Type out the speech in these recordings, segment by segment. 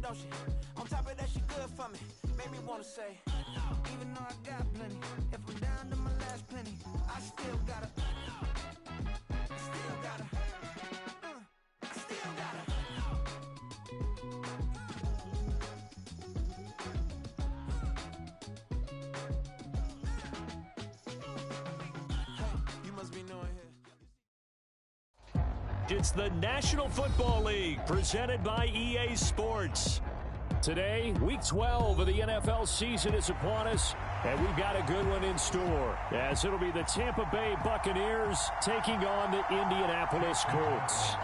don't she? On top of that, she good for me. Made me wanna say, even though I got plenty, if I'm down to my last penny, I still gotta. It's the National Football League presented by EA Sports. Today, Week 12 of the NFL season is upon us, and we've got a good one in store, as it'll be the Tampa Bay Buccaneers taking on the Indianapolis Colts.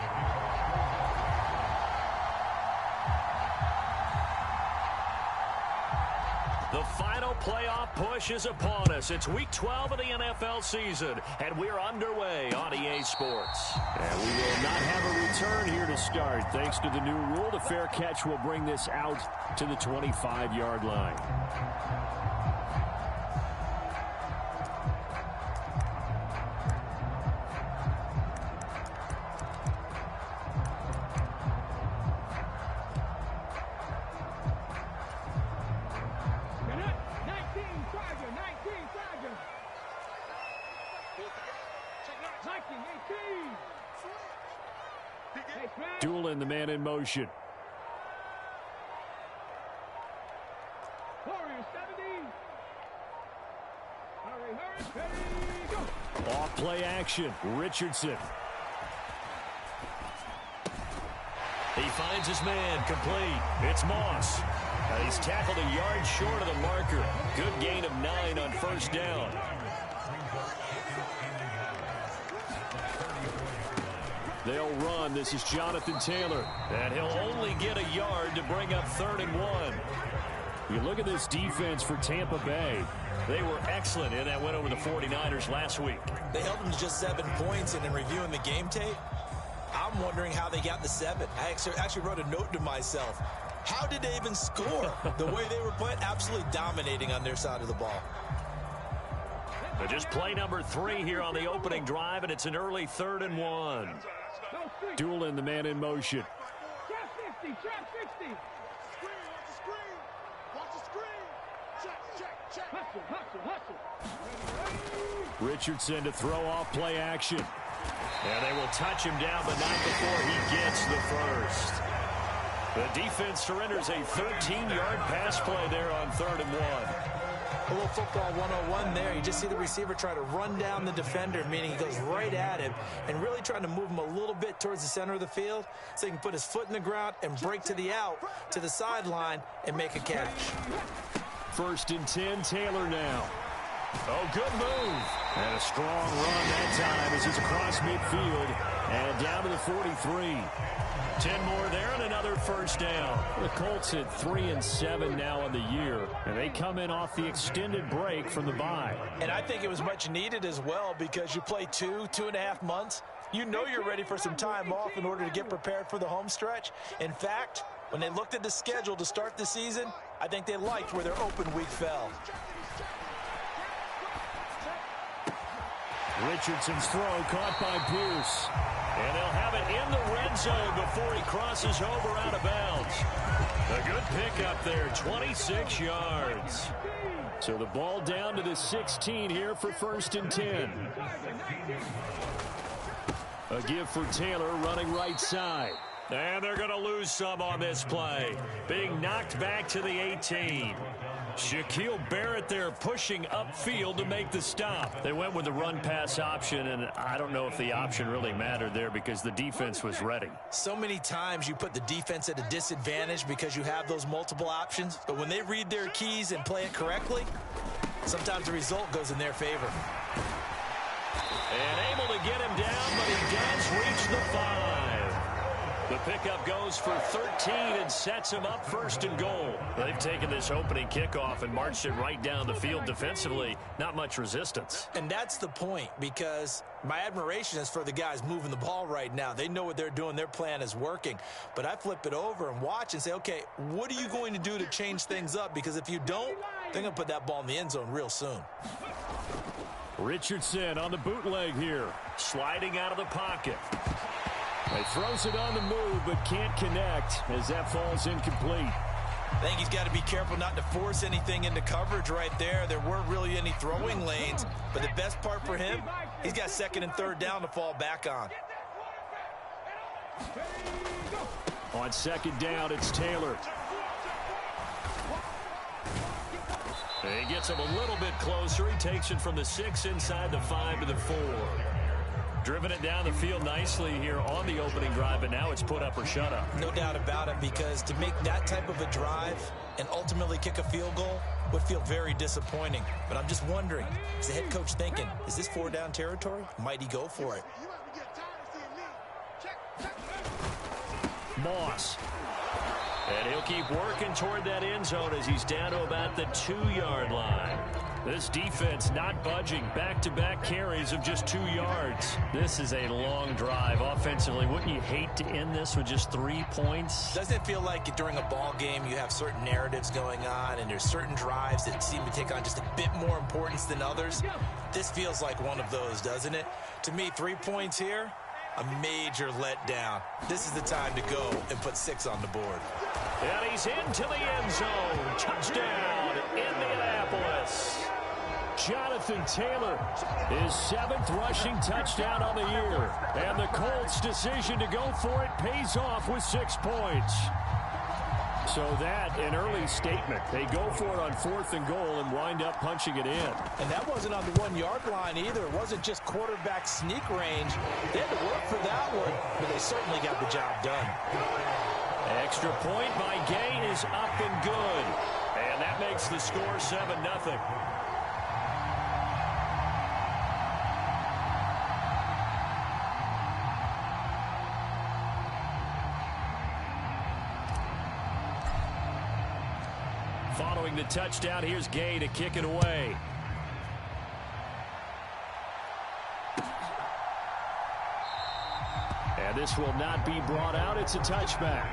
The final playoff push is upon us. It's Week 12 of the NFL season, and we're underway on EA Sports. And we will not have a return here to start. Thanks to the new rule, the fair catch will bring this out to the 25-yard line. Dueling the man in motion. Off play action. Richardson. He finds his man complete. It's Moss. He's tackled a yard short of the marker. Good gain of 9 on first down. They'll run. This is Jonathan Taylor. And he'll only get a yard to bring up 3rd and 1. You look at this defense for Tampa Bay. They were excellent in that win over the 49ers last week. They held them to just 7 points, and in reviewing the game tape, I'm wondering how they got the 7. I actually wrote a note to myself. How did they even score? The way they were playing, absolutely dominating on their side of the ball. But just play number 3 here on the opening drive, and it's an early 3rd and 1. Dueling the man in motion. Trap 60, trap 60. Screen, watch the screen. Check. Hustle. Richardson to throw off play action. And they will touch him down, but not before he gets the first. The defense surrenders a 13-yard pass play there on 3rd and 1. A little football 101 there. You just see the receiver try to run down the defender, meaning he goes right at him, and really trying to move him a little bit towards the center of the field so he can put his foot in the ground and break to the out, to the sideline, and make a catch. 1st and 10, Taylor now. Oh, good move. And a strong run that time as he's across midfield and down to the 43. 10 more there and another first down. The Colts at 3-7 now on the year, and they come in off the extended break from the bye. And I think it was much needed as well, because you play 2.5 months. You know you're ready for some time off in order to get prepared for the home stretch. In fact, when they looked at the schedule to start the season, I think they liked where their open week fell. Richardson's throw caught by Pierce. And they'll have it in the red zone before he crosses over out of bounds. A good pickup there, 26 yards. So the ball down to the 16 here for 1st and 10. A give for Taylor running right side. And they're going to lose some on this play. Being knocked back to the 18. Shaquille Barrett there pushing upfield to make the stop. They went with the run-pass option, and I don't know if the option really mattered there because the defense was ready. So many times you put the defense at a disadvantage because you have those multiple options, but when they read their keys and play it correctly, sometimes the result goes in their favor. And able to get him down, but he does reach the 5. The pickup goes for 13 and sets him up 1st and goal. They've taken this opening kickoff and marched it right down the field defensively. Not much resistance. And that's the point, because my admiration is for the guys moving the ball right now. They know what they're doing. Their plan is working. But I flip it over and watch and say, okay, what are you going to do to change things up? Because if you don't, they're going to put that ball in the end zone real soon. Richardson on the bootleg here. Sliding out of the pocket. He throws it on the move, but can't connect as that falls incomplete. I think he's got to be careful not to force anything into coverage right there. There weren't really any throwing lanes, but the best part for him, he's got second and third down to fall back on. On second down, it's Taylor. He gets him a little bit closer. He takes it from the 6 inside the 5 to the 4. Driven it down the field nicely here on the opening drive, and now it's put up or shut up. No doubt about it, because to make that type of a drive and ultimately kick a field goal would feel very disappointing. But I'm just wondering, is the head coach thinking, is this 4-down territory? Might he go for it? Moss. And he'll keep working toward that end zone as he's down to about the 2-yard line. This defense not budging. Back-to-back carries of just 2 yards. This is a long drive offensively. Wouldn't you hate to end this with just 3 points? Doesn't it feel like during a ball game you have certain narratives going on and there's certain drives that seem to take on just a bit more importance than others? This feels like one of those, doesn't it? To me, 3 points here, a major letdown. This is the time to go and put 6 on the board. And he's into the end zone. Touchdown, Indianapolis. Jonathan Taylor, his 7th rushing touchdown on the year. And the Colts' decision to go for it pays off with 6 points. So that, an early statement. They go for it on 4th and goal and wind up punching it in. And that wasn't on the 1-yard line either. It wasn't just quarterback sneak range. They had to work for that one, but they certainly got the job done. Extra point by Gay is up and good. And that makes the score 7-0. Following the touchdown, here's Gay to kick it away. And this will not be brought out. It's a touchback.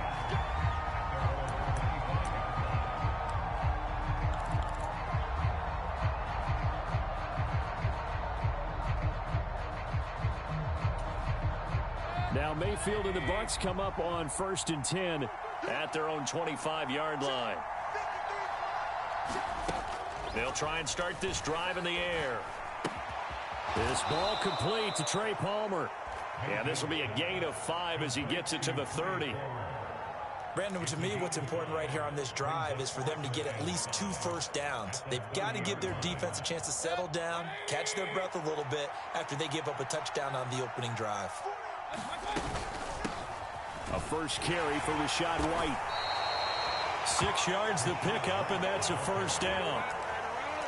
Now Mayfield and the Bucs come up on 1st and 10 at their own 25-yard line. They'll try and start this drive in the air. This ball complete to Trey Palmer. Yeah, this will be a gain of 5 as he gets it to the 30. Brandon, to me, what's important right here on this drive is for them to get at least 2 first downs. They've got to give their defense a chance to settle down, catch their breath a little bit after they give up a touchdown on the opening drive. A first carry for Rachaad White. 6 yards the pickup, and that's a first down.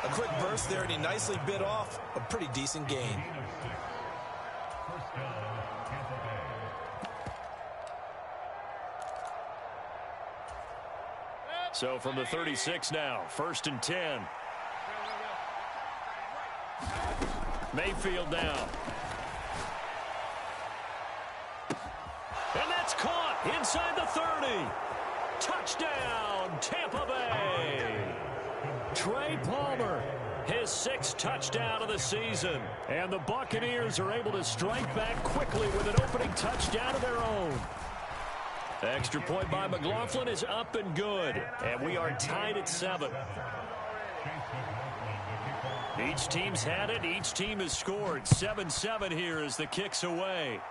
A quick burst there, and he nicely bit off a pretty decent gain. So from the 36 now, 1st and 10. Mayfield now. And that's caught inside the 30. Touchdown, Tampa Bay. Trey Palmer, his 6th touchdown of the season. And the Buccaneers are able to strike back quickly with an opening touchdown of their own. Extra point by McLaughlin is up and good. And we are tied at 7. Each team's had it. Each team has scored. 7-7 here as the kick's away.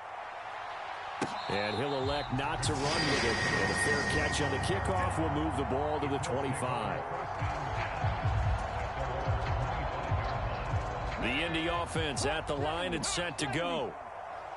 And he'll elect not to run with it. And a fair catch on the kickoff will move the ball to the 25. The Indy offense at the line and set to go.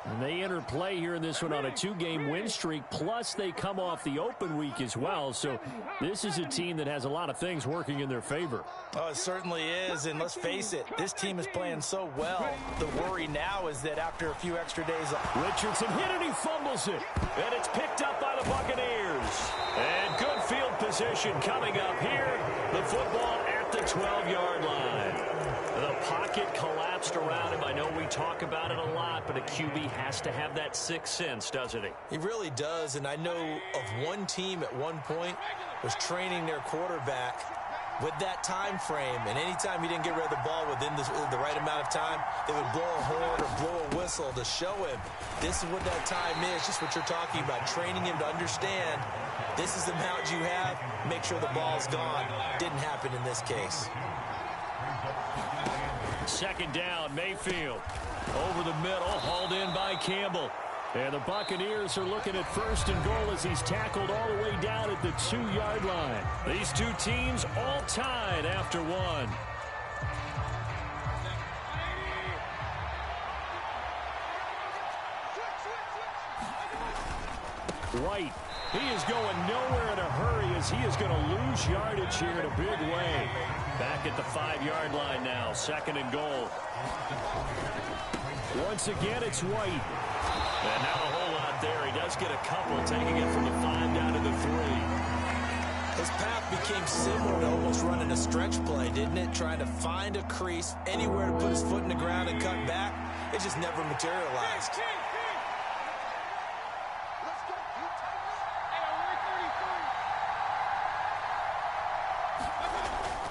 And they enter play here in this one on a 2-game win streak, plus they come off the open week as well. So this is a team that has a lot of things working in their favor. Oh, it certainly is, and let's face it, this team is playing so well. The worry now is that after a few extra days... Richardson hit and he fumbles it, and it's picked up by the Buccaneers. And good field position coming up here. The football at the 12-yard line. The pocket collapsed around him. I know we talk about it a lot, but a QB has to have that 6th sense, doesn't he? He really does, and I know of one team at one point was training their quarterback with that time frame, and anytime he didn't get rid of the ball within the right amount of time, they would blow a horn or blow a whistle to show him this is what that time is, just what you're talking about, training him to understand this is the amount you have, make sure the ball's gone. Didn't happen in this case. Second down, Mayfield. Over the middle, hauled in by Campbell. And the Buccaneers are looking at first and goal as he's tackled all the way down at the 2-yard line. These two teams all tied after one. White, he is going nowhere in a hurry as he is going to lose yardage here in a big way. Back at the 5-yard line now, second and goal. Once again, it's White. And not a whole lot there. He does get a couple, taking it from the 5 down to the 3. His path became similar to almost running a stretch play, didn't it? Trying to find a crease, anywhere to put his foot in the ground and cut back. It just never materialized.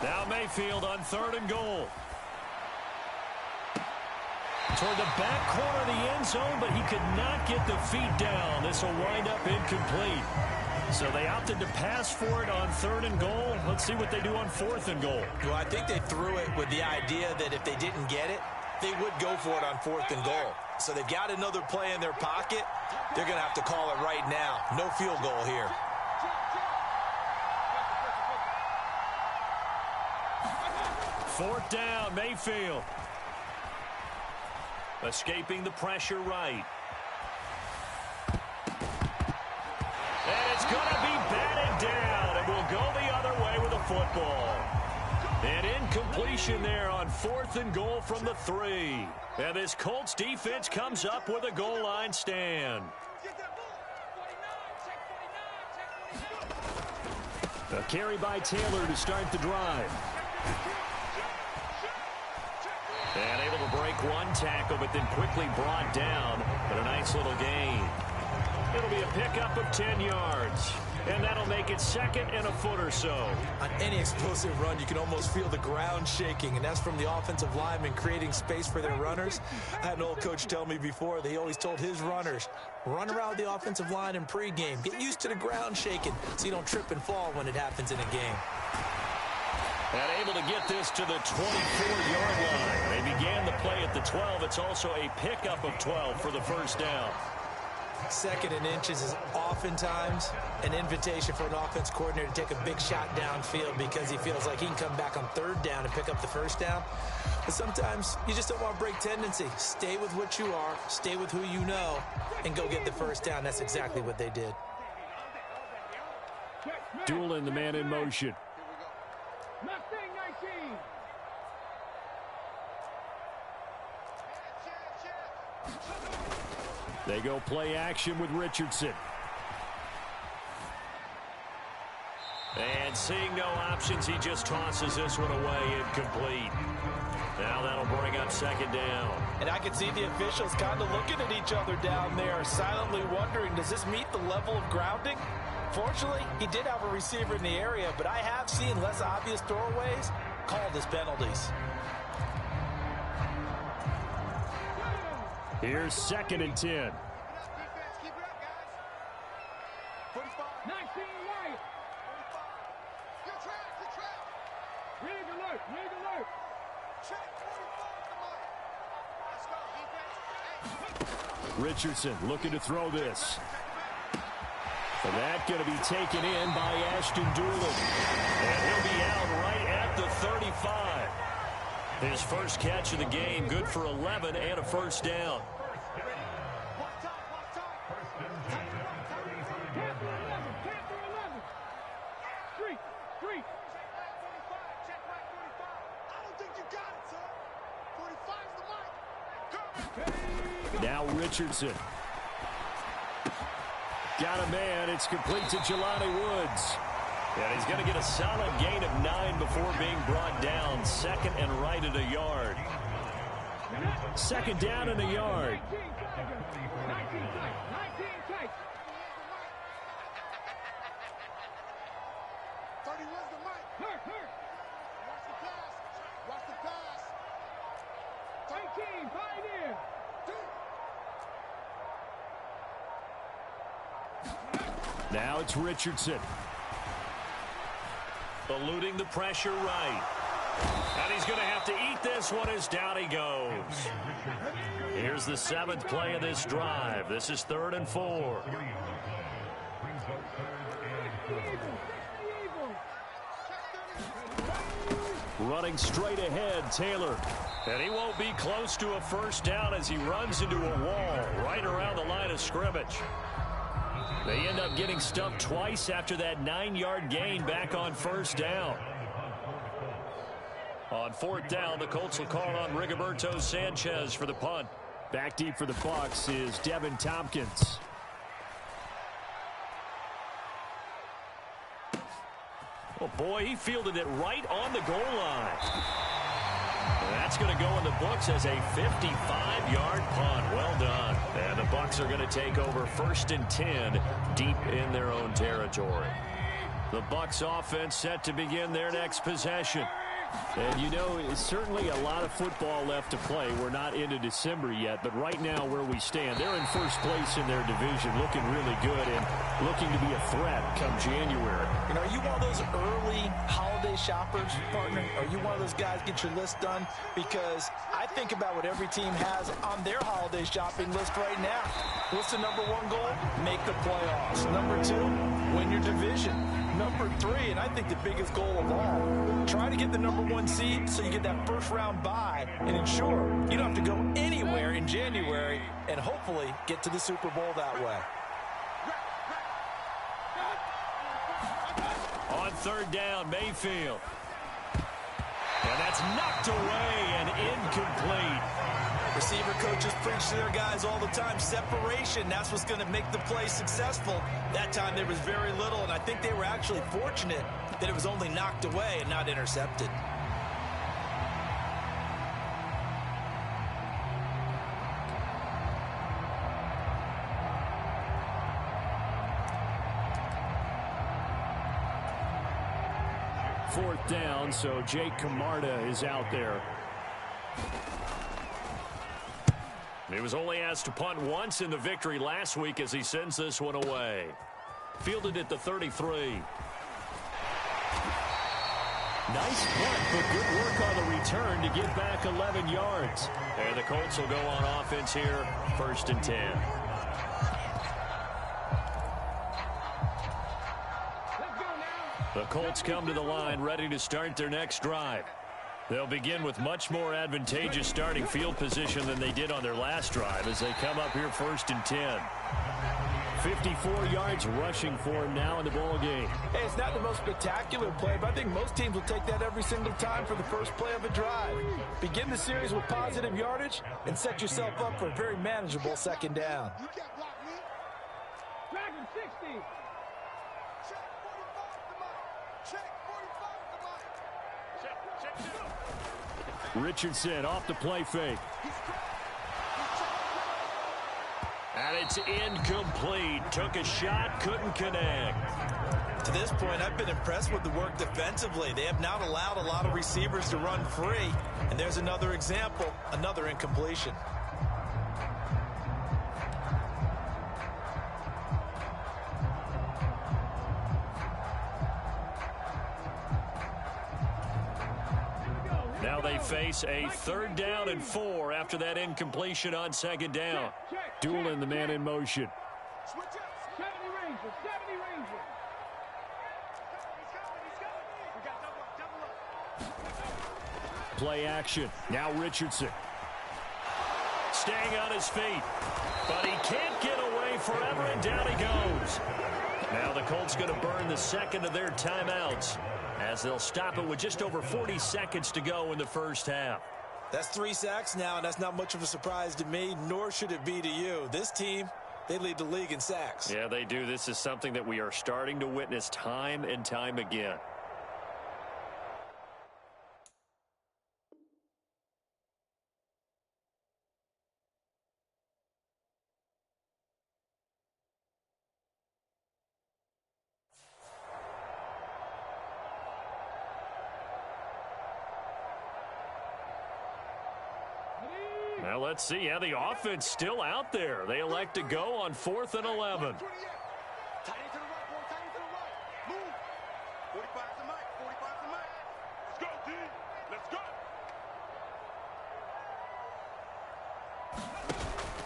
Now Mayfield on third and goal. Toward the back corner of the end zone, but he could not get the feet down. This will wind up incomplete. So they opted to pass for it on third and goal. Let's see what they do on fourth and goal. Well, I think they threw it with the idea that if they didn't get it, they would go for it on fourth and goal. So they've got another play in their pocket. They're going to have to call it right now. No field goal here. Fourth down, Mayfield. Escaping the pressure right. And it's going to be batted down, and will go the other way with a football. An incompletion there on fourth and goal from the 3. And this Colts defense comes up with a goal line stand. A carry by Taylor to start the drive. And able to break one tackle, but then quickly brought down. But a nice little gain. It'll be a pickup of 10 yards. And that'll make it second and a foot or so. On any explosive run, you can almost feel the ground shaking, and that's from the offensive linemen creating space for their runners. I had an old coach tell me before, they always told his runners, run around the offensive line in pregame. Get used to the ground shaking so you don't trip and fall when it happens in a game. And able to get this to the 24-yard line. They began the play at the 12. It's also a pickup of 12 for the first down. Second and inches is oftentimes an invitation for an offense coordinator to take a big shot downfield because he feels like he can come back on third down and pick up the first down. But sometimes you just don't want to break tendency. Stay with what you are, stay with who you know, and go get the first down. That's exactly what they did. Doolin, the man in motion. Mustang 19. They go play action with Richardson. And seeing no options, he just tosses this one away, incomplete. Now that'll bring up second down. And I can see the officials kind of looking at each other down there, silently wondering, does this meet the level of grounding? Fortunately, he did have a receiver in the area, but I have seen less obvious throwaways called as penalties. Here's second and 10. 19 right. Rig alert, rig alert. Richardson looking to throw this. And that going to be taken in by Ashton Doolin. And he'll be out right at the 35. His first catch of the game, good for 11 and a first down. Now Richardson. Got a man. It's complete to Jelani Woods. And he's going to get a solid gain of 9 before being brought down. Second and right at a yard. Second down and a yard. 19 tight. 31's the mic. Hurt. Watch the pass. 18, pioneer. Now it's Richardson. Eluding the pressure right. And he's going to have to eat this one as down he goes. Here's the 7th play of this drive. This is 3rd and 4. Running straight ahead, Taylor. And he won't be close to a first down as he runs into a wall right around the line of scrimmage. They end up getting stuffed twice after that 9-yard gain back on first down. On 4th down, the Colts will call on Rigoberto Sanchez for the punt. Back deep for the Bucs is Devin Tompkins. Oh, boy, he fielded it right on the goal line. And that's going to go in the books as a 55-yard punt. Well done. And the Bucs are going to take over 1st and 10 deep in their own territory. The Bucs offense set to begin their next possession. And, you know, it's certainly a lot of football left to play. We're not into December yet, but right now where we stand, they're in first place in their division, looking really good and looking to be a threat come January. You know, are you one of those early holiday shoppers, partner? Are you one of those guys get your list done? Because I think about what every team has on their holiday shopping list right now. What's the number 1 goal? Make the playoffs. Number 2, win your division. Number 3, and I think the biggest goal of all, try to get the number 1 seed so you get that first round bye and ensure you don't have to go anywhere in January and hopefully get to the Super Bowl that way. On 3rd down, Mayfield. And that's knocked away and incomplete. Receiver coaches preach to their guys all the time. Separation, that's what's going to make the play successful. That time there was very little, and I think they were actually fortunate that it was only knocked away and not intercepted. Fourth down, so Jake Camarda is out there. He was only asked to punt once in the victory last week as he sends this one away. Fielded at the 33. Nice punt, but good work on the return to get back 11 yards. And the Colts will go on offense here, 1st and 10. The Colts come to the line ready to start their next drive. They'll begin with much more advantageous starting field position than they did on their last drive as they come up here 1st and 10. 54 yards rushing for him now in the ball game. Hey, it's not the most spectacular play, but I think most teams will take that every single time for the first play of a drive. Begin the series with positive yardage and set yourself up for a very manageable 2nd down. Dragon 60. Richardson off the play fake. And it's incomplete. Took a shot, couldn't connect. To this point, I've been impressed with the work defensively. They have not allowed a lot of receivers to run free. And there's another example, another incompletion. Now they face a 3rd down and 4 after that incompletion on 2nd down. Dueling the man in motion. 70 Ranger, 70 Ranger. Play action. Now Richardson. Staying on his feet. But he can't get away forever, and down he goes. Now the Colts going to burn the 2nd of their timeouts as they'll stop it with just over 40 seconds to go in the first half. That's 3 sacks now, and that's not much of a surprise to me, nor should it be to you. This team, they lead the league in sacks. Yeah, they do. This is something that we are starting to witness time and time again. Well, let's see. Yeah, the offense still out there. They elect to go on 4th and 11. Tight end to the right.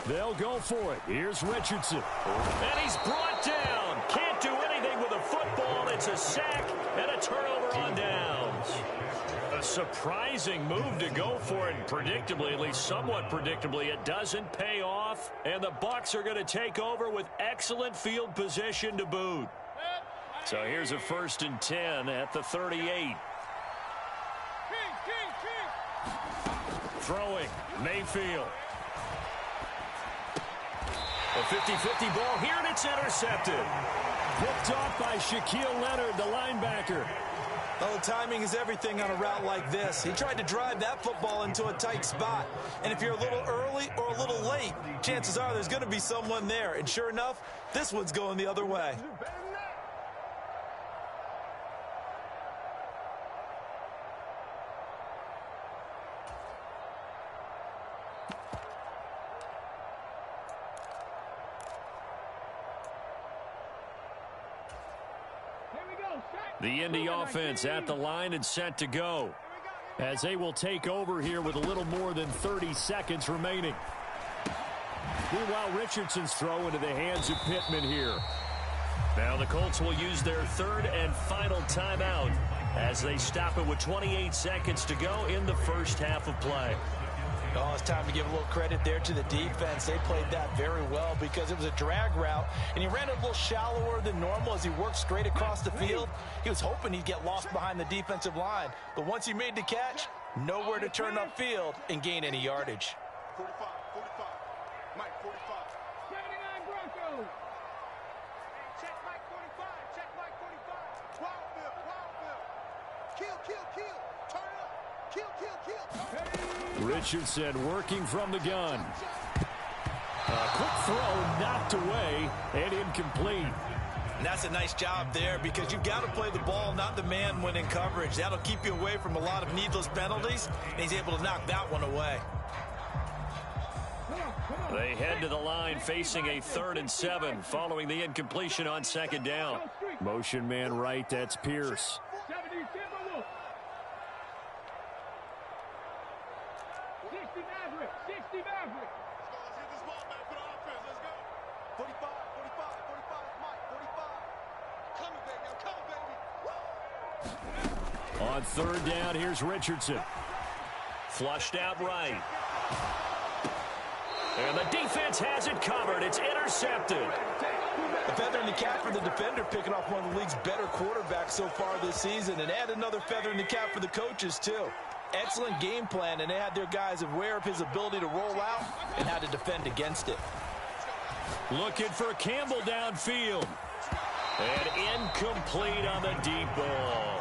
They'll go for it. Here's Richardson. And he's brought down. Can't do anything with a football. It's a sack and a turnover on downs. A surprising move to go for it. Predictably, at least somewhat predictably, it doesn't pay off. And the Bucs are going to take over with excellent field position to boot. So here's a 1st and 10 at the 38. Throwing, Mayfield. A 50-50 ball here, and it's intercepted. Picked off by Shaquille Leonard, the linebacker. Oh, timing is everything on a route like this. He tried to drive that football into a tight spot. And if you're a little early or a little late, chances are there's going to be someone there. And sure enough, this one's going the other way. The Indy offense at the line and set to go, as they will take over here with a little more than 30 seconds remaining. Meanwhile, Richardson's throw into the hands of Pittman here. Now the Colts will use their 3rd and final timeout as they stop it with 28 seconds to go in the first half of play. Oh, it's time to give a little credit there to the defense. They played that very well because it was a drag route, and he ran it a little shallower than normal as he worked straight across the field. He was hoping he'd get lost behind the defensive line, but once he made the catch, nowhere to turn upfield and gain any yardage. 45, Mike 45. 79 Broncos. Check Mike 45, check Mike 45. Wildville. Kill. Turn it up. Kill. Richardson working from the gun. A quick throw knocked away and incomplete. And that's a nice job there because you've got to play the ball, not the man when in coverage. That'll keep you away from a lot of needless penalties, and he's able to knock that one away. They head to the line facing a 3rd and 7 following the incompletion on 2nd down. Motion man right, that's Pierce. 60 Maverick. Let's get this ball back for the offense. Let's go. 45, Mike, 45. Coming, baby. On 3rd down, here's Richardson. Flushed out right. And the defense has it covered. It's intercepted. A feather in the cap for the defender, picking off one of the league's better quarterbacks so far this season, and add another feather in the cap for the coaches, too. Excellent game plan, and they had their guys aware of his ability to roll out and how to defend against it. Looking for Campbell downfield. And incomplete on the deep ball.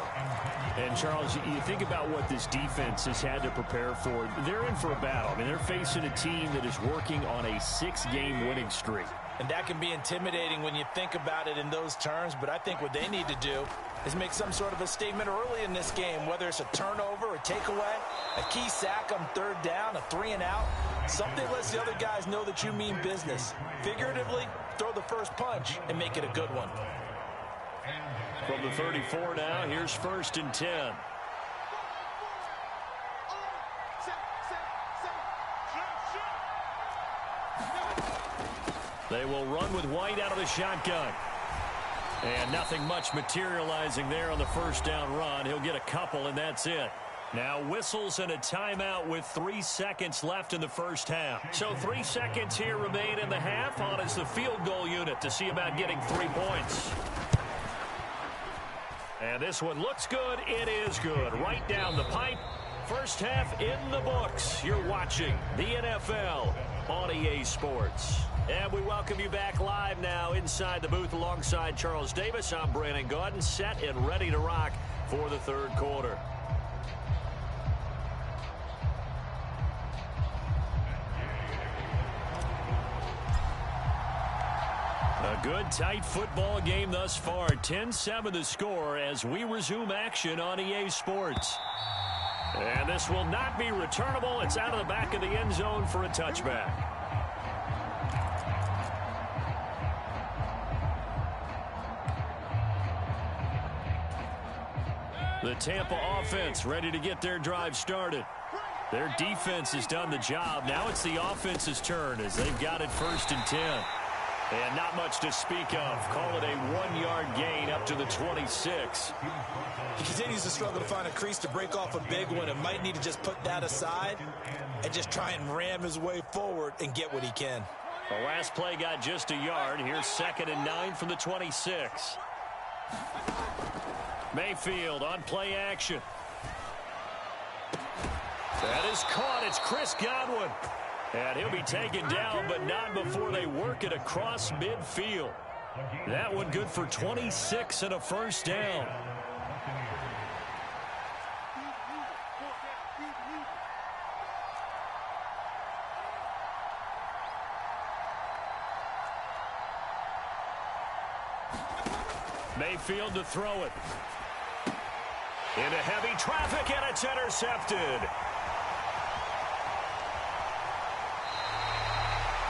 And, Charles, you think about what this defense has had to prepare for. They're in for a battle. I mean, they're facing a team that is working on a 6-game winning streak. And that can be intimidating when you think about it in those terms, but I think what they need to do is make some sort of a statement early in this game, whether it's a turnover, a takeaway, a key sack on 3rd down, a 3-and-out. Something lets the other guys know that you mean business. Figuratively, throw the first punch and make it a good one. From the 34 now, here's 1st and 10. They will run with White out of the shotgun. And nothing much materializing there on the 1st down run. He'll get a couple, and that's it. Now whistles and a timeout with 3 seconds left in the first half. So 3 seconds here remain in the half. On is the field goal unit to see about getting 3 points. And this one looks good. It is good. Right down the pipe. First half in the books. You're watching the NFL on EA Sports. And we welcome you back live now inside the booth alongside Charles Davis. I'm Brandon Gaudin, set and ready to rock for the 3rd quarter. A good, tight football game thus far. 10-7 the score as we resume action on EA Sports. And this will not be returnable. It's out of the back of the end zone for a touchback. The Tampa offense ready to get their drive started. Their defense has done the job. Now it's the offense's turn as they've got it 1st and 10. And not much to speak of. Call it a 1-yard gain up to the 26. He continues to struggle to find a crease to break off a big one and might need to just put that aside and just try and ram his way forward and get what he can. The last play got just a yard. Here's 2nd and 9 from the 26. Mayfield on play action. That is caught. It's Chris Godwin. And he'll be taken down, but not before they work it across midfield. That one good for 26 and a first down. Mayfield to throw it. Into heavy traffic, and it's intercepted.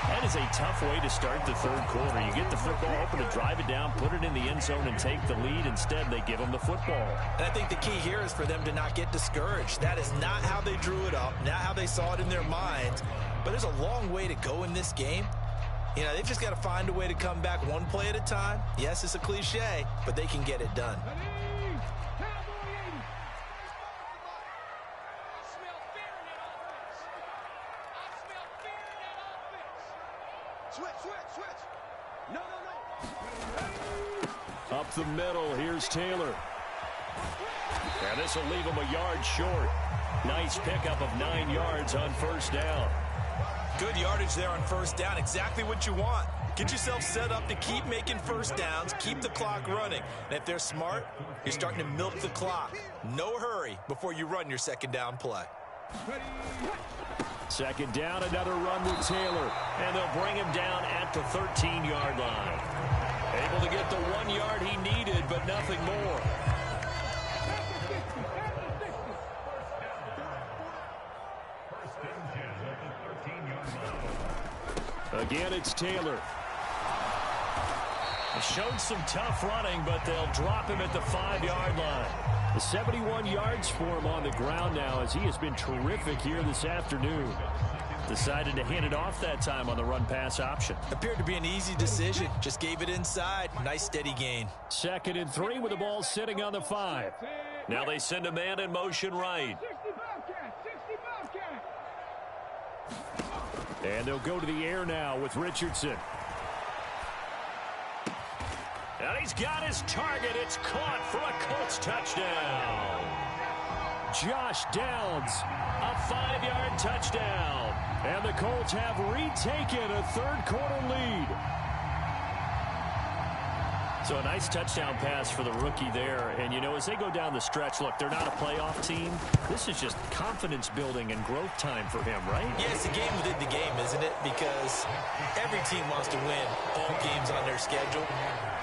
That is a tough way to start the 3rd quarter. You get the football open to drive it down, put it in the end zone, and take the lead. Instead, they give them the football. And I think the key here is for them to not get discouraged. That is not how they drew it up, not how they saw it in their minds. But there's a long way to go in this game. You know, they've just got to find a way to come back one play at a time. Yes, it's a cliche, but they can get it done. Up the middle, here's Taylor. And this will leave him a yard short. Nice pickup of 9 yards on 1st down. Good yardage there on 1st down. Exactly what you want. Get yourself set up to keep making 1st downs, keep the clock running. And if they're smart, you're starting to milk the clock. No hurry before you run your 2nd down play. 2nd down, another run with Taylor. And they'll bring him down at the 13-yard line. Able to get the 1 yard he needed, but nothing more. Again, it's Taylor. Showed some tough running, but they'll drop him at the 5-yard line. The 71 yards for him on the ground now as he has been terrific here this afternoon. Decided to hand it off that time on the run-pass option. Appeared to be an easy decision. Just gave it inside. Nice steady gain. 2nd and 3 with the ball sitting on the 5. Now they send a man in motion right. And they'll go to the air now with Richardson. And he's got his target. It's caught for a Colts touchdown. Josh Downs, a 5-yard touchdown. And the Colts have retaken a 3rd quarter lead. So a nice touchdown pass for the rookie there. And, you know, as they go down the stretch, look, they're not a playoff team. This is just confidence building and growth time for him, right? Yeah, it's a game within the game, isn't it? Because every team wants to win all games on their schedule.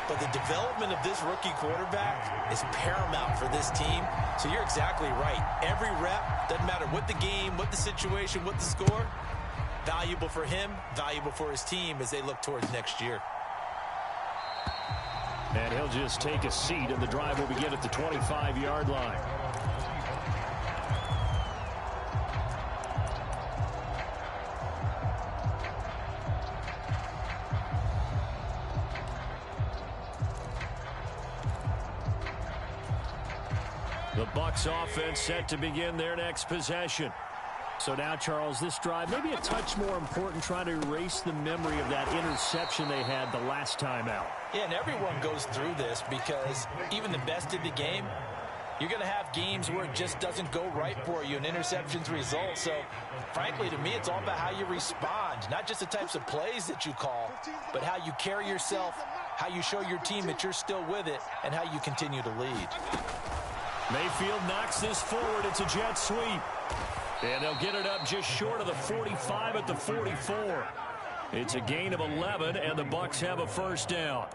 But the development of this rookie quarterback is paramount for this team. So you're exactly right. Every rep, doesn't matter what the game, what the situation, what the score, valuable for him, valuable for his team as they look towards next year. And he'll just take a seat, and the drive will begin at the 25-yard line. The Bucs offense set to begin their next possession. So now, Charles, this drive maybe a touch more important, trying to erase the memory of that interception they had the last time out. Yeah, and everyone goes through this because even the best of the game, you're going to have games where it just doesn't go right for you and interceptions result. So, frankly, to me, it's all about how you respond, not just the types of plays that you call, but how you carry yourself, how you show your team that you're still with it, and how you continue to lead. Mayfield knocks this forward. It's a jet sweep. And they'll get it up just short of the 45 at the 44. It's a gain of 11, and the Bucs have a first down.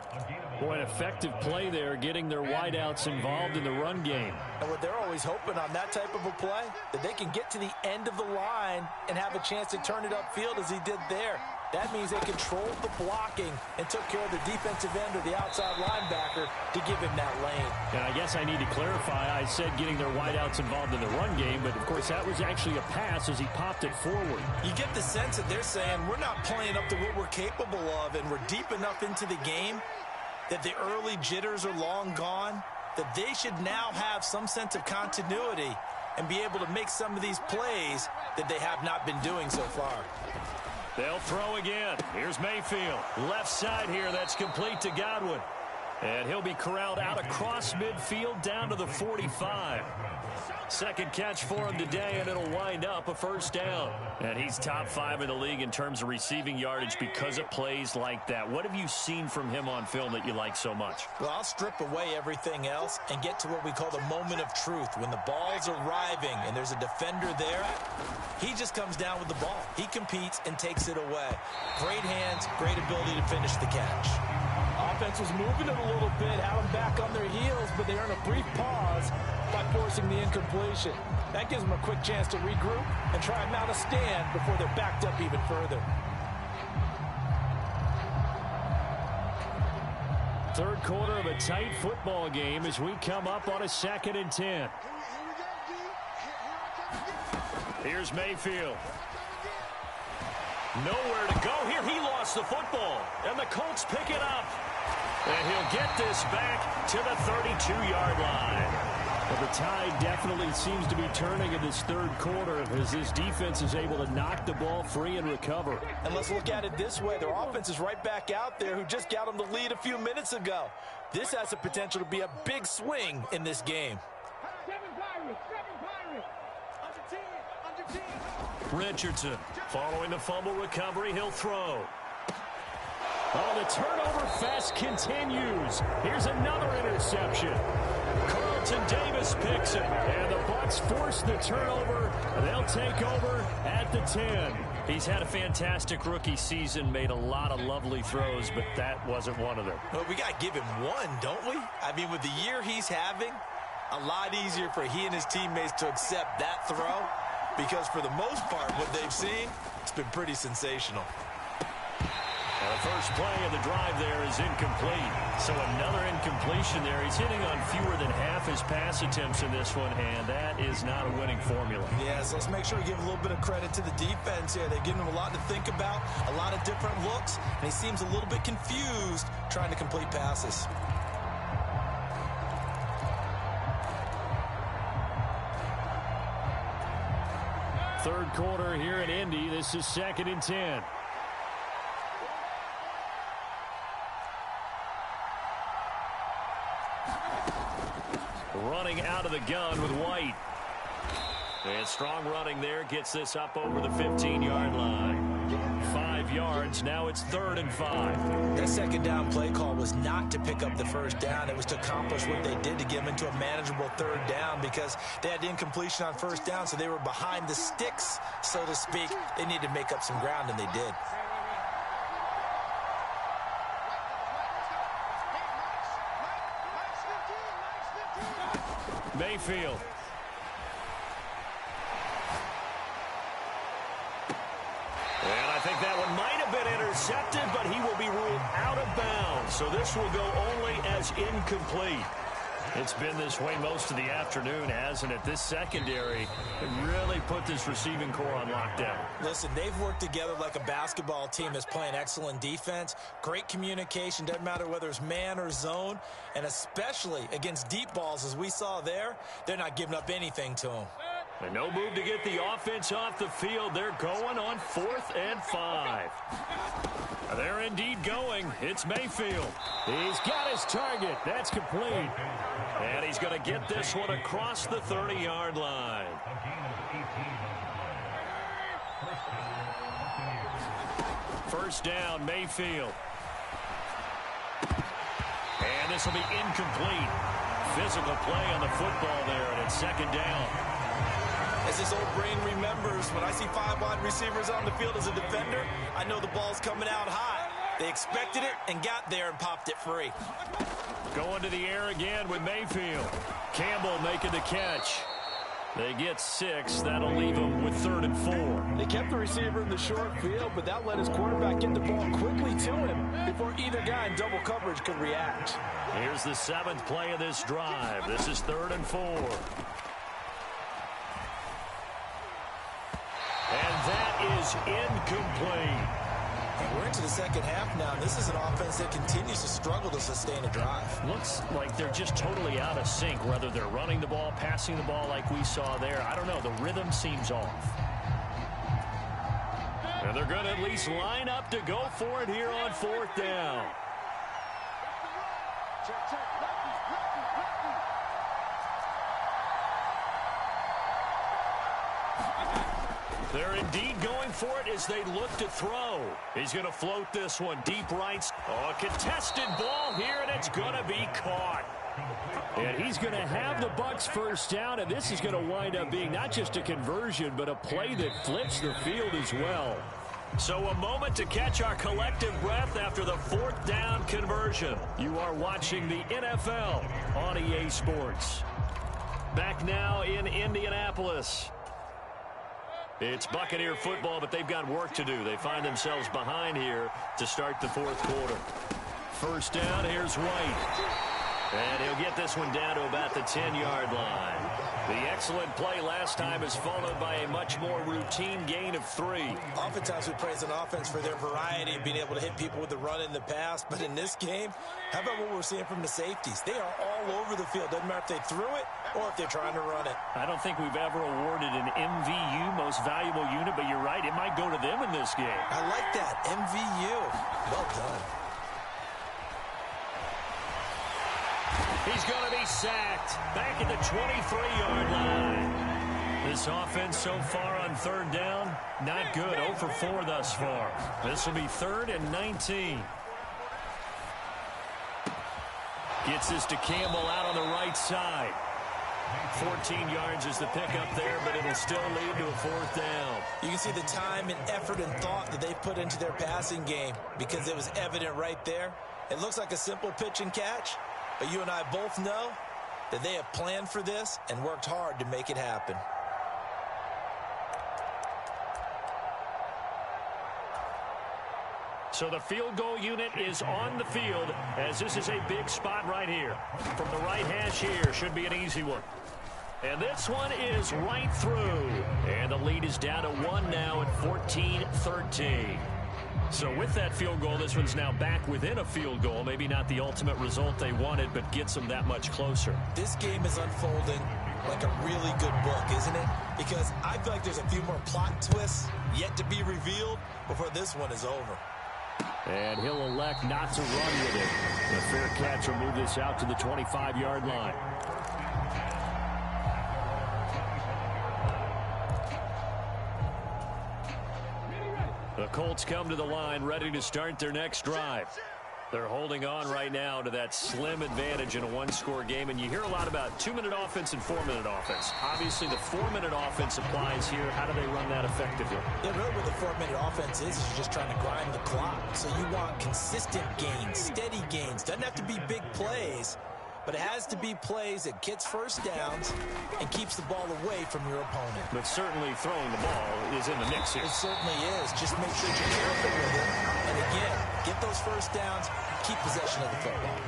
Boy, an effective play there, getting their wideouts involved in the run game. And what they're always hoping on that type of a play, that they can get to the end of the line and have a chance to turn it upfield as he did there. That means they controlled the blocking and took care of the defensive end or the outside linebacker to give him that lane. And I guess I need to clarify, I said getting their wideouts involved in the run game, but of course that was actually a pass as he popped it forward. You get the sense that they're saying we're not playing up to what we're capable of, and we're deep enough into the game that the early jitters are long gone, that they should now have some sense of continuity and be able to make some of these plays that they have not been doing so far. They'll throw again. Here's Mayfield. Left side here. That's complete to Godwin. And he'll be corralled out across midfield down to the 45. Second catch for him today, and it'll wind up a first down. And he's top 5 in the league in terms of receiving yardage because of plays like that. What have you seen from him on film that you like so much? Well, I'll strip away everything else and get to what we call the moment of truth. When the ball's arriving and there's a defender there, he just comes down with the ball. He competes and takes it away. Great hands, great ability to finish the catch. Offense was moving it a little bit, had them back on their heels, but they earn a brief pause by forcing the incompletion. That gives them a quick chance to regroup and try and mount a stand before they're backed up even further. Third quarter of a tight football game as we come up on a 2nd and 10. Here's Mayfield. Nowhere to go here. He lost the football, and the Colts pick it up. And he'll get this back to the 32-yard line. But the tide definitely seems to be turning in this third quarter as this defense is able to knock the ball free and recover. And let's look at it this way. Their offense is right back out there who just got them the lead a few minutes ago. This has the potential to be a big swing in this game. Richardson following the fumble recovery. He'll throw. Oh, the turnover fest continues. Here's another interception. Carlton Davis picks it, and the Bucs force the turnover. They'll take over at the 10. He's had a fantastic rookie season, made a lot of lovely throws, but that wasn't one of them. Well, we got to give him one, don't we? I mean, with the year he's having, a lot easier for he and his teammates to accept that throw, because for the most part, what they've seen, it's been pretty sensational. The first play of the drive there is incomplete. So another incompletion there. He's hitting on fewer than half his pass attempts in this one, and that is not a winning formula. Yeah, so let's make sure we give a little bit of credit to the defense here. They're giving him a lot to think about, a lot of different looks, and he seems a little bit confused trying to complete passes. Third quarter here in Indy. This is 2nd and 10. Running out of the gun with White. And strong running there gets this up over the 15-yard line. 5 yards. Now it's 3rd and 5. That second down play call was not to pick up the first down. It was to accomplish what they did to get them into a manageable 3rd down because they had incompletion on first down, so they were behind the sticks, so to speak. They needed to make up some ground, and they did. Mayfield. And I think that one might have been intercepted, but he will be ruled out of bounds. So this will go only as incomplete. It's been this way most of the afternoon, hasn't it? This secondary really put this receiving core on lockdown. Listen, they've worked together like a basketball team that's playing excellent defense. Great communication, doesn't matter whether it's man or zone. And especially against deep balls, as we saw there, they're not giving up anything to them. And no move to get the offense off the field. They're going on 4th and 5. They're indeed going. It's Mayfield. He's got his target. That's complete. And he's going to get this one across the 30-yard line. First down, Mayfield. And this will be incomplete. Physical play on the football there, and it's 2nd down. As this old brain remembers, when I see 5 wide receivers on the field as a defender, I know the ball's coming out high. They expected it and got there and popped it free. Going to the air again with Mayfield. Campbell making the catch. They get 6. That'll leave them with 3rd and 4. They kept the receiver in the short field, but that let his quarterback get the ball quickly to him before either guy in double coverage could react. Here's the 7th play of this drive. This is 3rd and 4. And that is incomplete. We're into the second half now. This is an offense that continues to struggle to sustain a drive. Looks like they're just totally out of sync, whether they're running the ball, passing the ball like we saw there. I don't know. The rhythm seems off. And they're going to at least line up to go for it here on 4th down. Check, check. Lefty. They're indeed going for it as they look to throw. He's going to float this one deep right. Oh, a contested ball here, and it's going to be caught. And he's going to have the Bucs first down, and this is going to wind up being not just a conversion, but a play that flips the field as well. So a moment to catch our collective breath after the 4th down conversion. You are watching the NFL on EA Sports. Back now in Indianapolis. It's Buccaneer football, but they've got work to do. They find themselves behind here to start the 4th quarter. First down, here's White. And he'll get this one down to about the 10-yard line. The excellent play last time is followed by a much more routine gain of 3. Oftentimes we praise an offense for their variety of being able to hit people with the run in the pass. But in this game, how about what we're seeing from the safeties? They are all over the field. Doesn't matter if they threw it or if they're trying to run it. I don't think we've ever awarded an MVU, most valuable unit, but you're right. It might go to them in this game. I like that. MVU. Well done. He's going to be sacked back at the 23-yard line. This offense so far on 3rd down, not good. 0 for 4 thus far. This will be 3rd and 19. Gets this to Campbell out on the right side. 14 yards is the pickup there, but it'll still lead to a 4th down. You can see the time and effort and thought that they put into their passing game because it was evident right there. It looks like a simple pitch and catch. But you and I both know that they have planned for this and worked hard to make it happen. So the field goal unit is on the field as this is a big spot right here. From the right hash here, should be an easy one. And this one is right through. And the lead is down to 1 now at 14-13. So with that field goal, this one's now back within a field goal. Maybe not the ultimate result they wanted, but gets them that much closer. This game is unfolding like a really good book, isn't it? Because I feel like there's a few more plot twists yet to be revealed before this one is over. And he'll elect not to run with it. The fair catch will move this out to the 25-yard line. The Colts come to the line ready to start their next drive. They're holding on right now to that slim advantage in a one-score game. And you hear a lot about 2-minute offense and 4-minute offense. Obviously, the 4-minute offense applies here. How do they run that effectively? Yeah, really what the 4-minute offense is you're just trying to grind the clock. So you want consistent gains, steady gains. Doesn't have to be big plays, but it has to be plays that gets first downs and keeps the ball away from your opponent. But certainly throwing the ball is in the mix here. It certainly is. Just make sure you're careful with it. And again, get those first downs, keep possession of the football.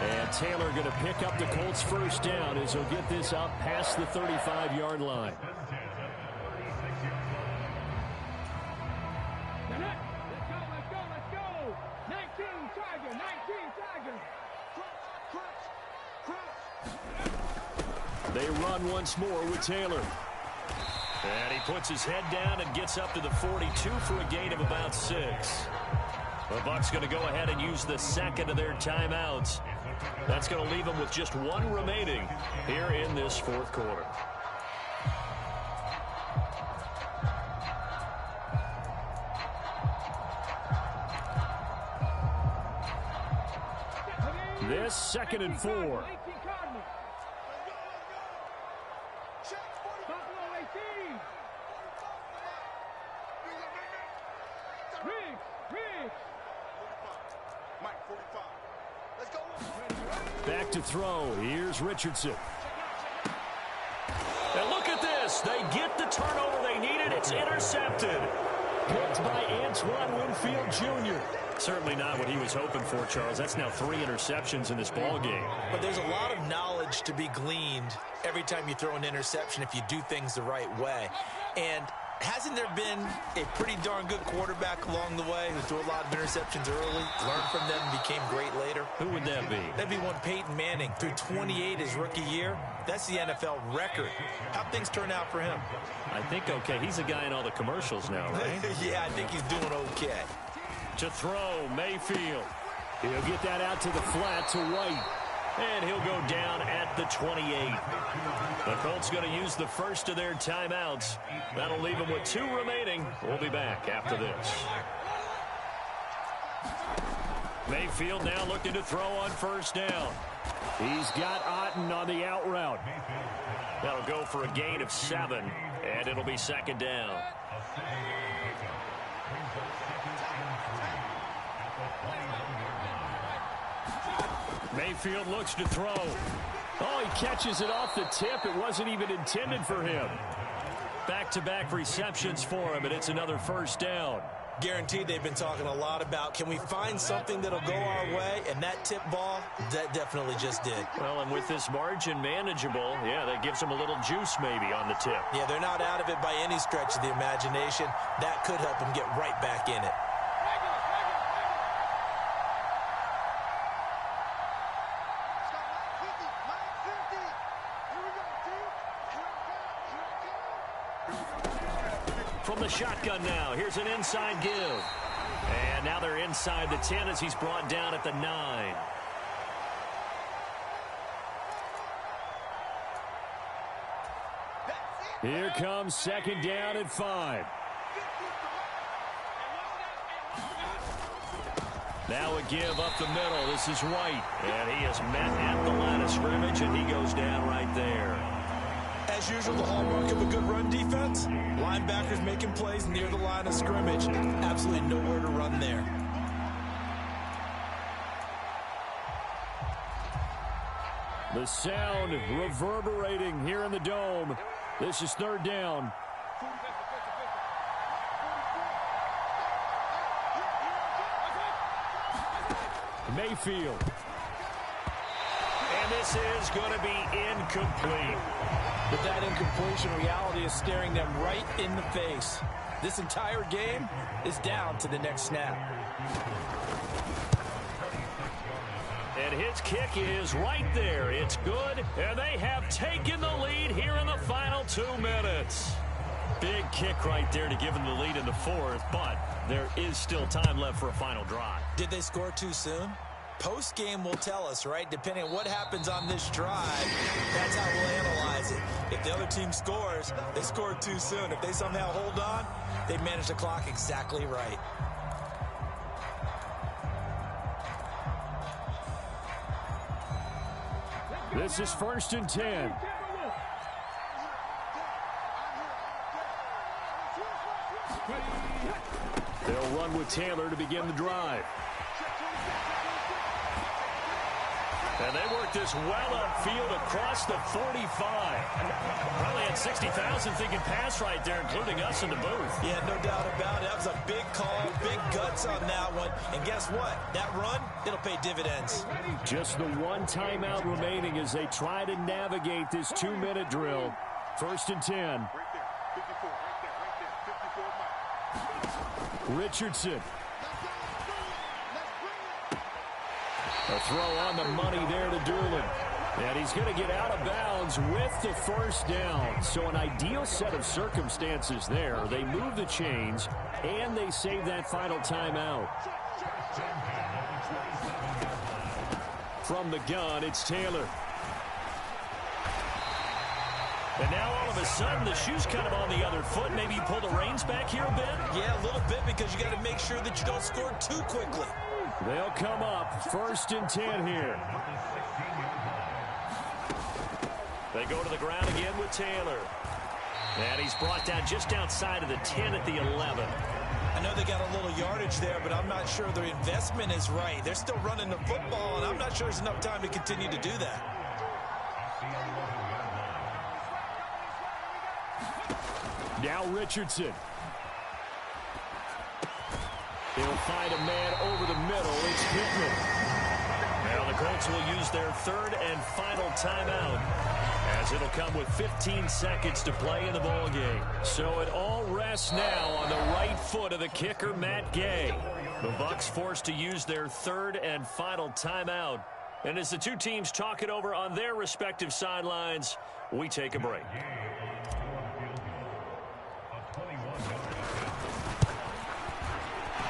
And Taylor going to pick up the Colts first down as he'll get this out past the 35-yard line. Let's go. 19 Tiger. They run once more with Taylor. And he puts his head down and gets up to the 42 for a gain of about 6. The Bucs going to go ahead and use the second of their timeouts. That's going to leave them with just 1 remaining here in this 4th quarter. This 2nd and 4. Back to throw. Here's Richardson. And look at Colts. They get the turnover they needed. It's intercepted. Picked by Antoine Winfield Jr. Certainly not what he was hoping for, Charles. That's now 3 interceptions in this ball game. But there's a lot of knowledge to be gleaned every time you throw an interception if you do things the right way. And hasn't there been a pretty darn good quarterback along the way who threw a lot of interceptions early, learned from them, and became great later? Who would that be? That'd be one Peyton Manning. Threw 28 his rookie year. That's the NFL record. How'd things turn out for him? I think okay. He's a guy in all the commercials now, right? Yeah, I think he's doing okay. To throw, Mayfield. He'll get that out to the flat to White. And he'll go down at the 28. The Colts going to use the first of their timeouts. That'll leave them with 2 remaining. We'll be back after this. Mayfield now looking to throw on first down. He's got Otten on the out route. That'll go for a gain of 7, and it'll be second down. Mayfield looks to throw. Oh, he catches it off the tip. It wasn't even intended for him. Back-to-back receptions for him, and it's another first down. Guaranteed they've been talking a lot about, can we find something that'll go our way? And that tip ball, that definitely just did. Well, and with this margin manageable, yeah, that gives them a little juice maybe on the tip. Yeah, they're not out of it by any stretch of the imagination. That could help them get right back in it. From the shotgun now, here's an inside give. And now they're inside the 10 as he's brought down at the 9. Here comes second down at 5. Now a give up the middle. This is White. And he is met at the line of scrimmage, and he goes down right there. As usual, the hallmark of a good run defense, linebackers making plays near the line of scrimmage. Absolutely nowhere to run there. The sound reverberating here in the dome. This is third down. Mayfield. And this is going to be incomplete. But that incompletion reality is staring them right in the face. This entire game is down to the next snap. And his kick is right there. It's good, and they have taken the lead here in the final 2 minutes. Big kick right there to give them the lead in the 4th, but there is still time left for a final drive. Did they score too soon? Post-game will tell us, right? Depending on what happens on this drive, that's how we'll analyze it. If the other team scores, they scored too soon. If they somehow hold on, they manage the clock exactly right. This is 1st and 10. They'll run with Taylor to begin the drive. And they work this well upfield across the 45. Probably had 60,000 thinking pass right there, including us in the booth. Yeah, no doubt about it. That was a big call, big guts on that one. And guess what? That run, it'll pay dividends. Just the 1 timeout remaining as they try to navigate this 2-minute drill. 1st and 10. Right there, 54, right there, 54 miles. Richardson. A throw on the money there to Doolin. And he's going to get out of bounds with the first down. So an ideal set of circumstances there. They move the chains, and they save that final timeout. From the gun, it's Taylor. And now all of a sudden, the shoe's kind of on the other foot. Maybe you pull the reins back here a bit? Yeah, a little bit, because you got to make sure that you don't score too quickly. They'll come up 1st and 10 here. They go to the ground again with Taylor. And he's brought down just outside of the 10 at the 11. I know they got a little yardage there, but I'm not sure their investment is right. They're still running the football, and I'm not sure there's enough time to continue to do that. Now Richardson. He'll find a man over the middle. It's Pittman. Now the Colts will use their third and final timeout, as it'll come with 15 seconds to play in the ballgame. So it all rests now on the right foot of the kicker, Matt Gay. The Bucs forced to use their third and final timeout. And as the two teams talk it over on their respective sidelines, we take a break.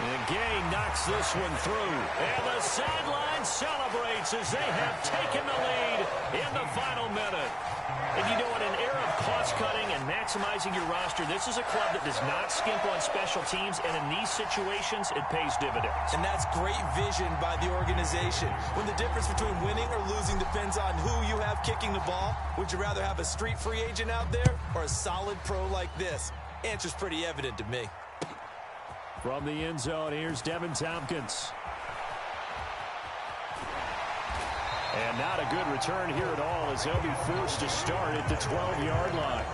And Gay knocks this one through. And the sideline celebrates as they have taken the lead in the final minute. And you know, in an era of cost-cutting and maximizing your roster, this is a club that does not skimp on special teams, and in these situations, it pays dividends. And that's great vision by the organization. When the difference between winning or losing depends on who you have kicking the ball, would you rather have a street free agent out there or a solid pro like this? Answer's pretty evident to me. From the end zone, here's Devin Tompkins. And not a good return here at all, as they'll be forced to start at the 12-yard line.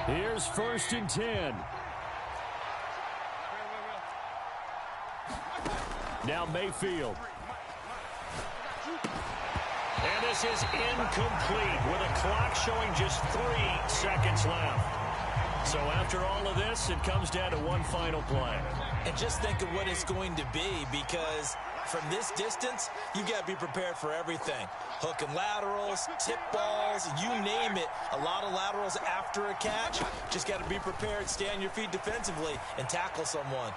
Here's 1st and 10. Now Mayfield. And this is incomplete with a clock showing just 3 seconds left. So after all of this, it comes down to one final play. And just think of what it's going to be, because from this distance, you got to be prepared for everything. Hook and laterals, tip balls, you name it. A lot of laterals after a catch. Just got to be prepared, stay on your feet defensively, and tackle someone.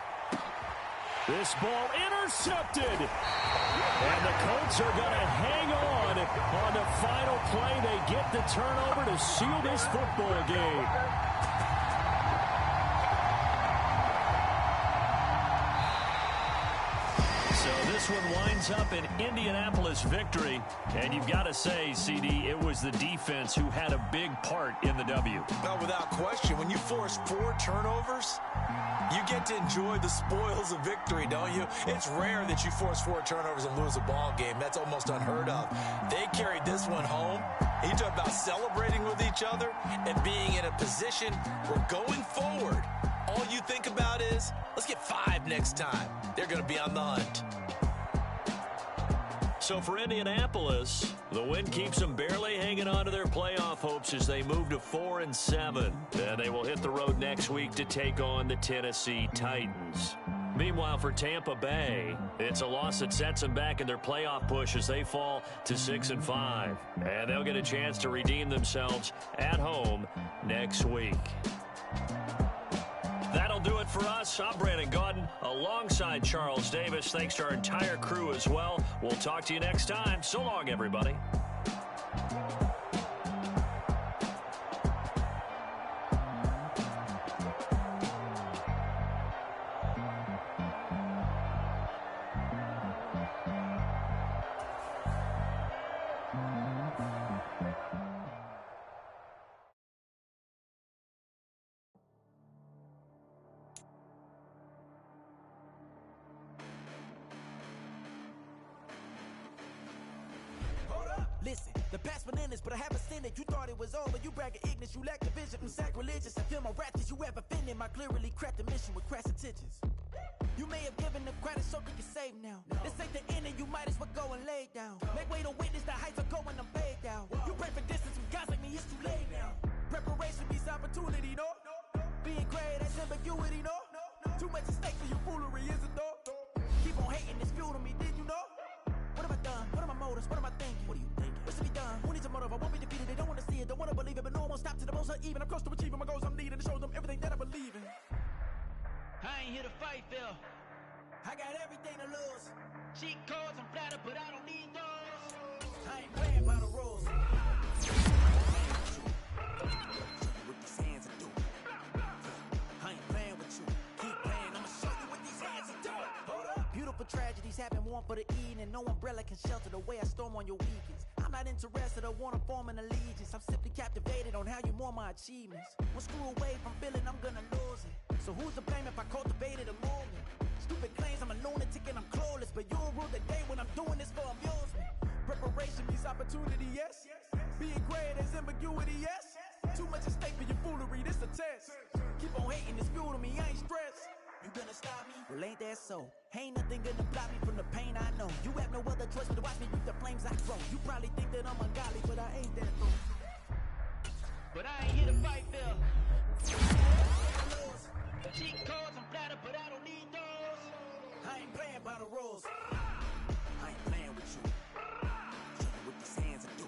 This ball intercepted. And the Colts are going to hang on the final play. They get the turnover to seal this football game. So this one winds up an Indianapolis victory. And you've got to say, CD, it was the defense who had a big part in the W. No, without question. When you force 4 turnovers, you get to enjoy the spoils of victory, don't you? It's rare that you force 4 turnovers and lose a ball game. That's almost unheard of. They carried this one home. You talk about celebrating with each other and being in a position where going forward, all you think about is, let's get 5 next time. They're going to be on the hunt. So for Indianapolis, the win keeps them barely hanging on to their playoff hopes as they move to 4-7. And they will hit the road next week to take on the Tennessee Titans. Meanwhile, for Tampa Bay, it's a loss that sets them back in their playoff push as they fall to 6-5. And they'll get a chance to redeem themselves at home next week. That'll do it for us. I'm Brandon Gaudin alongside Charles Davis. Thanks to our entire crew as well. We'll talk to you next time. So long, everybody. Listen, the past been endless, but I haven't seen it. You thought it was over, you bragging ignorance, you lack the vision from sacrilegious. I feel my wrath as you ever offended my clearly cracked the mission with crass intentions. You may have given them credit so that you're safe now. This ain't the end and you might as well go and lay down. Make way to witness the heights are going, I'm paid down. You pray for distance with guys like me, it's too late now. Preparation means opportunity, no? Being great, that's ambiguity, no? Too much at stake for your foolery, is it though? Keep on hating, it's fuel to me, did you know? What have I done? What are my motives? What am I thinking? What are you thinking? What's to be done? Who needs a motive? I won't be defeated. They don't want to see it, don't want to believe it, but no one won't stop to the most uneven. I'm close to achieving my goals. I'm needing to show them everything that I believe in. I ain't here to fight, Phil. I got everything to lose. Cheat codes, I'm flattered, but I don't need those. I ain't playing by the rules. With these hands I do. I ain't playing with you. Keep playing, I'ma show you what these hands are doing. Hold up. Beautiful tragedies happen, one for the evening. No umbrella can shelter the way I storm on your weekends. I'm not interested or wanna form an allegiance. I'm simply captivated on how you more my achievements. One screw away from feeling I'm gonna lose it. So who's to blame if I cultivated a movement? Stupid claims, I'm a lunatic and I'm clueless, but you'll rule the day when I'm doing this for amusement. Preparation means opportunity, yes. Being great is ambiguity, yes. Too much at stake for your foolery, this a test. Keep on hating, it's fuel to me, I ain't stressed. You gonna stop me? Well, ain't that so? Ain't nothing gonna block me from the pain I know. You have no other choice but to watch me reap the flames I grow. You probably think that I'm ungodly, but I ain't that though. But I ain't here to fight, Phil. Cheat codes, I'm flattered, but I don't need those. I ain't playing by the rules. I ain't playing with you. Show you what these hands will do.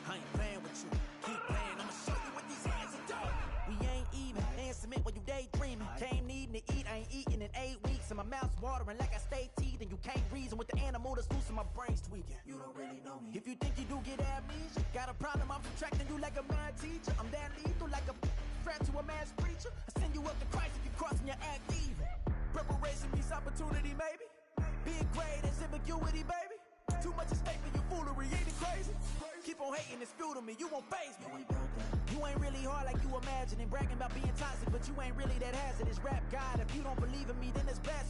I ain't playing with you. Keep playing, I'ma show you what these hands will do. We ain't even. Ain't submit while you daydreaming. Came needing to eat, I ain't eating in 8 weeks. And my mouth's watering like I stay teething. You can't reason with the animal that's loose and my brain's tweaking. You don't really know me. If you think you do get amnesia, got a problem, I'm subtracting you like a mad teacher. I'm that lethal like a threat to a mass preacher. I send you up to Christ if you crossing your act evil. Preparation means opportunity, maybe. Being great is ambiguity, baby. Too much at stake for your foolery, ain't it crazy? Keep on hating, it's fuel to me, you won't faze me. You ain't really hard like you imagine and bragging about being toxic, but you ain't really that hazardous. Rap God, if you don't believe in me, then it's blasphemy.